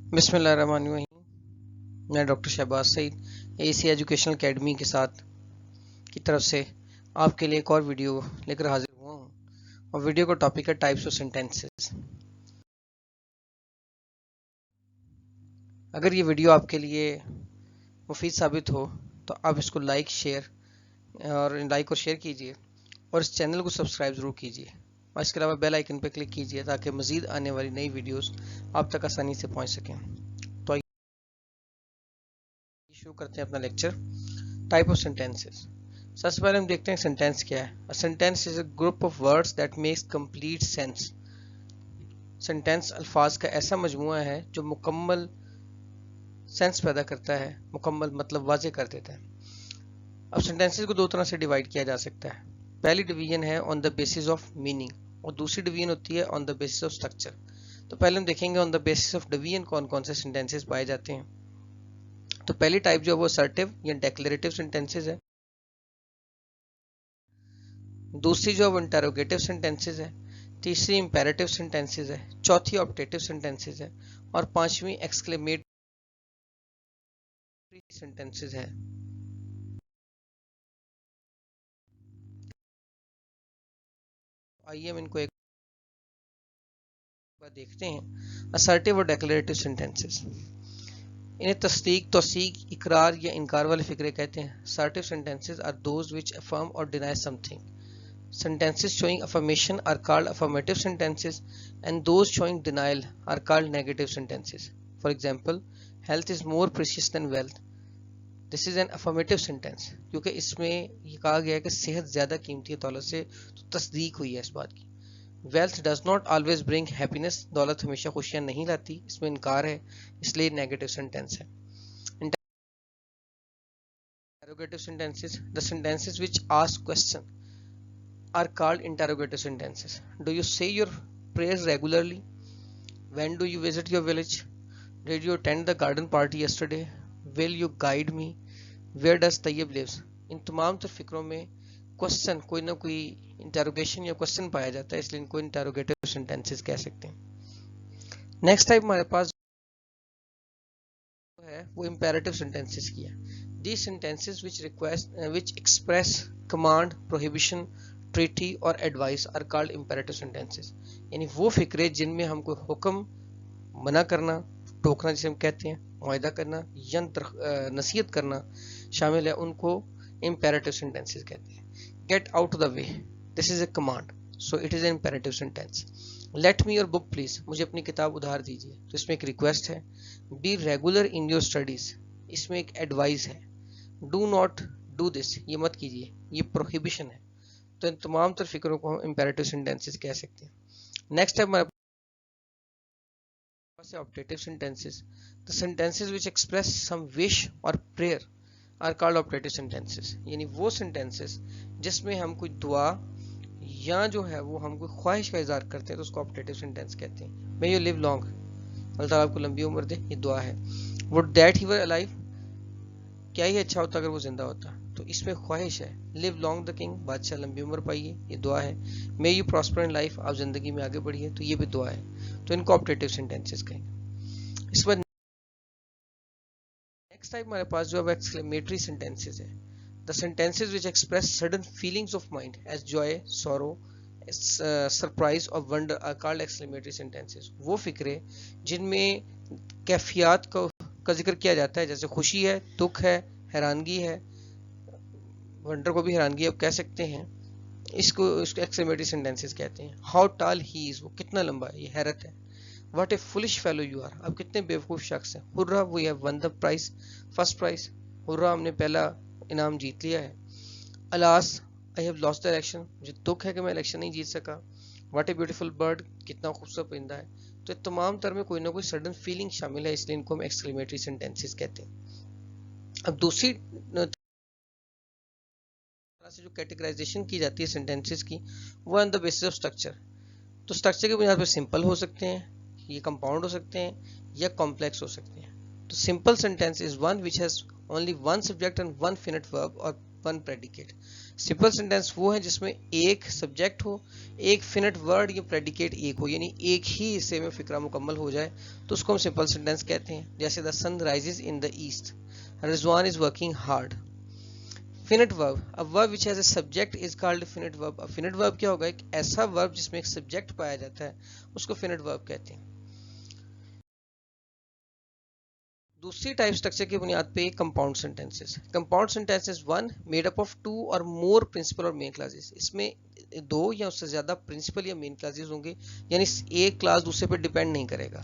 बिस्मिल्लाहिर्रहमानिर्रहीम। मैं doctor Shahbaz Saeed AC Educational Academy के साथ की तरफ से आपके लिए एक और वीडियो लेकर हाजिर हुआ हूँ और वीडियो का टॉपिक है टाइप्स ऑफ सेंटेंसेस। अगर ये वीडियो आपके लिए मुफीद साबित हो तो आप इसको लाइक और शेयर कीजिए और इस चैनल को सब्सक्राइब ज़रूर कीजिए और इसके अलावा बेल आइकन पर क्लिक कीजिए ताकि मज़ीद आने वाली नई वीडियोस आप तक आसानी से पहुँच सकें। तो आइए शुरू करते हैं अपना लेक्चर। Type of sentences. सबसे पहले हम देखते हैं सेंटेंस क्या है। A sentence is a group of words that makes complete sense. Sentence अल्फाज का ऐसा मजमुआ है जो मुकम्मल सेंस पैदा करता है, मुकम्मल मतलब वाज़ेह कर देता है। अब सेंटेंसेस को दो तरह से डिवाइड किया जा सकता है। पहली डिवीजन है on the basis of meaning और दूसरी डिवीजन होती है on the basis of structure. तो पहले हम देखेंगे on the basis of division कौन कौन से सेंटेंसेस पाए जाते हैं। तो पहली टाइप जो है वो असर्टिव या डेक्लेरेटिव सेंटेंसेस है, दूसरी जो है वो इंटरोगेटिव सेंटेंसेस है, तीसरी इंपेरेटिव सेंटेंसेस है, चौथी ऑप्टेटिव सेंटेंसेस है और पांचवी एक्सक्लेमेटरी सेंटेंसेस है। आइए हम इनको एक बार देखते हैं। असर्टिव और डेक्लेरेटिव सेंटेंसेस, इन्हें तस्दीक, तौसीक, इकरार या इनकार वाले फिक्रे कहते हैं। Assertive sentences are those which affirm और deny something. Sentences showing affirmation are called affirmative sentences and those showing denial are called negative sentences. For example, health is more precious than wealth. This is an affirmative sentence क्योंकि इसमें ये कहा गया है कि सेहत ज़्यादा कीमती है दौलत से, तो तस्दीक हुई है इस बात की। Wealth does not always bring happiness. दौलत हमेशा खुशियाँ नहीं लाती, इसमें इनकार है, इसलिए नेगेटिव सेंटेंस है। Interrogative sentences, the sentences which ask question are called interrogative sentences. Do you say your prayers regularly? When do you visit your village? Did you attend the garden party yesterday? Will you guide me? Where does Tayyib lives? इन तमाम तर फिक्रों में question, कोई ना कोई interrogation या question पाया जाता है, इसलिए इनको इंटरोगेटिव सेंटेंसेस कह सकते हैं। नेक्स्ट टाइप हमारे पास है वो इंपेरेटिव सेंटेंसेस की है। These sentences which express command, prohibition, treaty और advice are called imperative sentences. यानी वो फिक्रे जिनमें हम कोई हुक्म, मना करना, टोकना जिसे हम कहते हैं, मुआहदा करना या नसीहत करना शामिल है, उनको इंपेरेटिव सेंटेंसेस कहते हैं। Get out the way, this is a command, so it is an imperative sentence. Let me your book please, मुझे अपनी किताब उधार दीजिए, तो इसमें एक रिक्वेस्ट है। Be regular in your studies, इसमें एक एडवाइस है। डू नॉट डू दिस, ये मत कीजिए, ये प्रोहिबिशन है। तो इन तमाम तर फिक्रों को हम इंपेरेटिव सेंटेंसेस कह सकते हैं। नेक्स्ट है हमारे पास optative sentences. The sentences which express some wish और prayer are called optative sentences. यानी वो सेंटेंसेस जिसमें हम कोई दुआ या जो है वो हम कोई ख्वाहिश का इजहार करते हैं, तो उसको ऑप्टेटिव सेंटेंस कहते हैं। मे यू लिव लॉन्ग, अल्लाह ताला आपको लंबी उम्र दे, ये दुआ है। Would that he were alive, क्या ही अच्छा होता अगर वो जिंदा होता, तो इसमें ख्वाहिश है। लिव लॉन्ग द किंग, बादशाह लंबी उम्र पाइए, ये दुआ है। May you prosper in life, आप जिंदगी में आगे बढ़िए, तो ये भी दुआ है। तो इनको ऑप्टेटिव सेंटेंसेस कहेंगे। इस बार नेक्स्ट टाइप हमारे पास जो है एक्सक्लेमेटरी सेंटेंसेस है। The sentences which express sudden feelings of mind as joy, sorrow, surprise और wonder are called exclamatory sentences. वो फिक्रे जिनमें कैफियत का जिक्र किया जाता है, जैसे खुशी है, दुख है, हैरानगी है, वंडर को भी हैरानगी आप कह सकते हैं, इसको एक्सक्लेमेटरी सेंटेंसेस कहते हैं। हाउ टॉल ही इज, वो कितना लंबा है, ये हैरत है। What a foolish fellow you are, आप कितने बेवकूफ शख्स हैं। Hurrah, we have won the prize, first prize, hurrah हमने पहला इनाम जीत लिया है। Alas, I have lost the election, मुझे दुख है कि मैं इलेक्शन नहीं जीत सका। व्हाट ए ब्यूटीफुल बर्ड, कितना खूबसूरत परिंदा है। तो तमाम तर में कोई ना कोई सडन फीलिंग शामिल है, इसलिए इनको हम एक्सक्लेमेटरी सेंटेंसेस कहते हैं। अब दूसरी से जो कैटेगराइजेशन की जाती है सेंटेंसेस की, वो on the basis of structure. तो स्ट्रक्चर की बुनियाद पर सिंपल हो सकते हैं, ये कंपाउंड हो सकते हैं या कॉम्प्लेक्स हो सकते हैं। तो simple sentence is one which has only one subject and one finite verb और वन प्रेडिकेट। सिंपल सेंटेंस वो है जिसमें एक सब्जेक्ट हो, एक फिनिट वर्ड या प्रेडिकेट एक हो, यानी एक ही हिस्से में फिक्रा मुकम्मल हो जाए, तो उसको हम सिंपल सेंटेंस कहते हैं। जैसे the sun rises in the east, Rizwan is working hard. Finite verb, a verb which has a subject is called finite verb. अब फिनिट वर्ब क्या होगा? एक ऐसा वर्ब जिसमें एक सब्जेक्ट पाया जाता है, उसको फिनिट वर्ब कहते हैं। दूसरी टाइप स्ट्रक्चर की बुनियाद पे compound sentences. Compound sentences one made up of two or more principal और मेन क्लासेस। इसमें दो या उससे ज्यादा प्रिंसिपल या मेन क्लासेस होंगे, यानी एक क्लास दूसरे पे डिपेंड नहीं करेगा,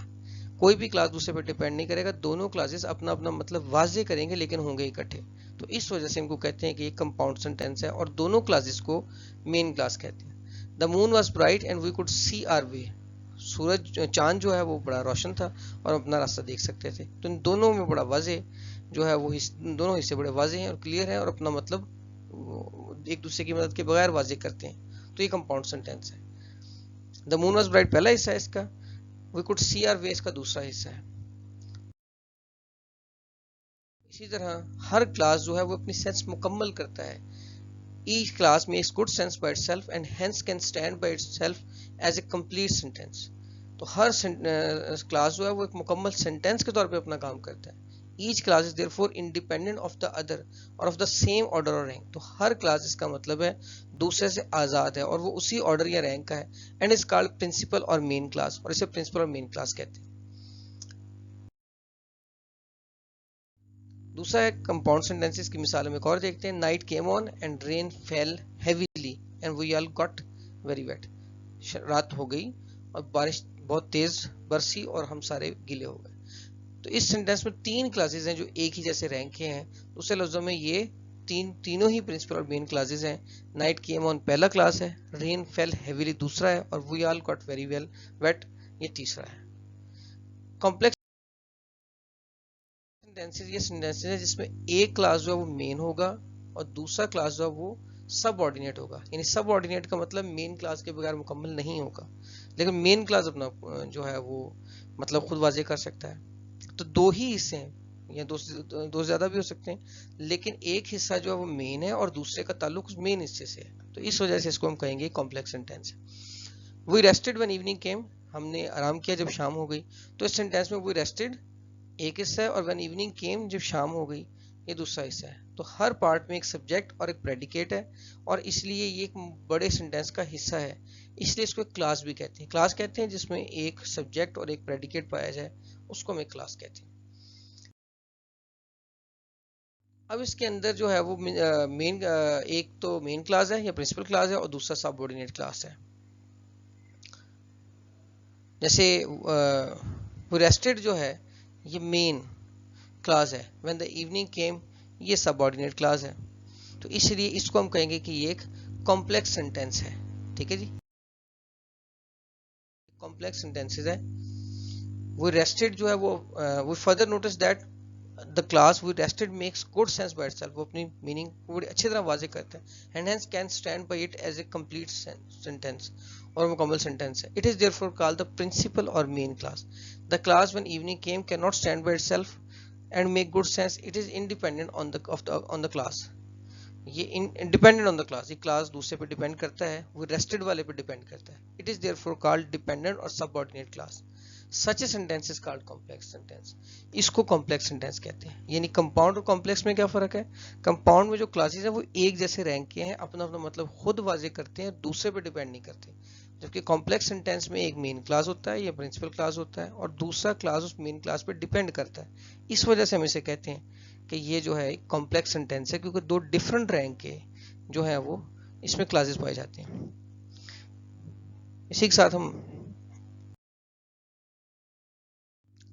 कोई भी क्लास दूसरे पे डिपेंड नहीं करेगा, दोनों क्लासेस अपना अपना मतलब वाजे करेंगे लेकिन होंगे इकट्ठे। तो इस वजह से इनको कहते हैं कि ये कंपाउंड सेंटेंस है, और दोनों क्लासेस को मेन क्लास कहते हैं। The moon was bright and we could see our way. सूरज चांद जो है वो बड़ा रोशन था और अपना रास्ता देख सकते थे। तो इन दोनों में बड़ा वाजे जो है वो दोनों हिस्से बड़े वाजे हैं और क्लियर हैं, और अपना मतलब एक दूसरे की मदद के बगैर वाजे करते हैं। तो ये कंपाउंड सेंटेंस है। द मून वॉज ब्राइट पहला हिस्सा है इसका, वी कुड सी आर वे इसका दूसरा हिस्सा है। इसी तरह हर क्लास जो है वो अपनी सेंस मुकम्मल करता है। Each class makes good sense by itself and hence can stand by itself as a complete sentence. तो हर क्लास जो है वो एक मुकम्मल सेंटेंस के तौर पे अपना काम करता है। Each class is therefore independent of the other और of the same order or rank. तो हर क्लास इसका मतलब है दूसरे से आज़ाद है और वो उसी ऑर्डर या रैंक का है, एंड इज कॉल्ड प्रिंसिपल और मेन क्लास, और इसे प्रिंसिपल और मेन क्लास कहते हैं। दूसरा है कंपाउंड सेंटेंसेस की मिसाल हम एक और देखते हैं। Night came on and rain fell heavily and we all got very wet. रात हो गई और बारिश बहुत तेज बरसी और हम सारे गीले हो गए। तो इस सेंटेंस में तीन क्लासेस हैं जो एक ही जैसे रैंक के हैं। दूसरे लफ्जों में ये तीनों ही प्रिंसिपल और मेन क्लासेस हैं। नाइट केम ऑन पहला क्लास है, रेन फेल हेवीली दूसरा है, और we all got very well wet ये तीसरा है। कॉम्प्लेक्स सेंटेंसेस ये सेंटेंसेस है जिसमें एक क्लास जो है वो मेन होगा और दूसरा क्लास जो है वो सबऑर्डिनेट होगा। यानी सबऑर्डिनेट का मतलब मेन क्लास के बगैर मुकम्मल नहीं होगा, लेकिन मेन क्लास अपना जो है वो मतलब खुद वाजे कर सकता है। तो दो ही हिस्से हैं या दो ज्यादा भी हो सकते हैं, लेकिन एक हिस्सा जो है वो मेन है और दूसरे का ताल्लुक उस मेन हिस्से से है। तो इस वजह से इसको हम कहेंगे complex sentence. We rested when evening came, हमने आराम किया जब शाम हो गई। तो इस सेंटेंस में वी रेस्टेड एक हिस्सा है और व्हेन इवनिंग केम जब शाम हो गई ये दूसरा हिस्सा है। तो हर पार्ट में एक सब्जेक्ट और एक प्रेडिकेट है, और इसलिए ये एक बड़े सेंटेंस का हिस्सा है, इसलिए इसको एक क्लास भी कहते हैं। क्लास कहते हैं जिसमें एक सब्जेक्ट और एक प्रेडिकेट पाया जाए, उसको हम एक क्लास कहते हैं। अब इसके अंदर जो है वो मेन एक तो मेन क्लास है या प्रिंसिपल क्लास है और दूसरा सबऑर्डिनेट क्लास है। जैसे रेस्टेड जो है ये मेन क्लास है, व्हेन द इवनिंग केम ये सबऑर्डिनेट क्लास है। तो इसलिए इसको हम कहेंगे कि ये एक कॉम्प्लेक्स सेंटेंस है। ठीक है जी, कॉम्प्लेक्स सेंटेंसेस है। वो रेस्टेड जो है वो further notice that the clause we rested makes good sense by itself, वो अपनी मीनिंग को बड़ी अच्छी तरह वाजे करता है, and hence can stand by it as a complete sentence, और मुकम्मल सेंटेंस है। It is therefore called the principal और main clause. The clause when evening came cannot stand by itself and make good sense, it is independent on the clause. ये dependent on the clause, ये clause दूसरे पे depend करता है, वो rested वाले पे डिपेंड करता है। It is therefore called dependent और subordinate clause. Such a sentence is called complex sentence. इसको कॉम्प्लेक्स सेंटेंस कहते हैं। यानी कंपाउंड और कॉम्प्लेक्स में क्या फर्क है? कंपाउंड में जो क्लासेस हैं वो एक जैसे रैंक के हैं, अपना अपना मतलब खुद वाजे करते हैं, दूसरे पे डिपेंड नहीं करते। जबकि कॉम्प्लेक्स सेंटेंस में एक मेन क्लास होता है या प्रिंसिपल क्लास होता है और दूसरा क्लास उस मेन क्लास पे डिपेंड करता है। इस वजह से हम इसे कहते हैं कि ये जो है कॉम्प्लेक्स सेंटेंस है, क्योंकि दो डिफरेंट रैंक के जो है वो इसमें क्लासेस पाए जाते हैं। इसी के साथ हम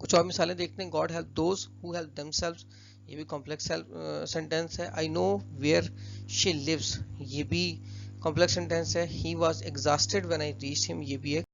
कुछ और मिसालें देखते हैं। God help those who help themselves, ये भी कॉम्प्लेक्स सेंटेंस है। I know where she lives, ये भी कॉम्प्लेक्स सेंटेंस है। He was exhausted when I reached him, ये भी एक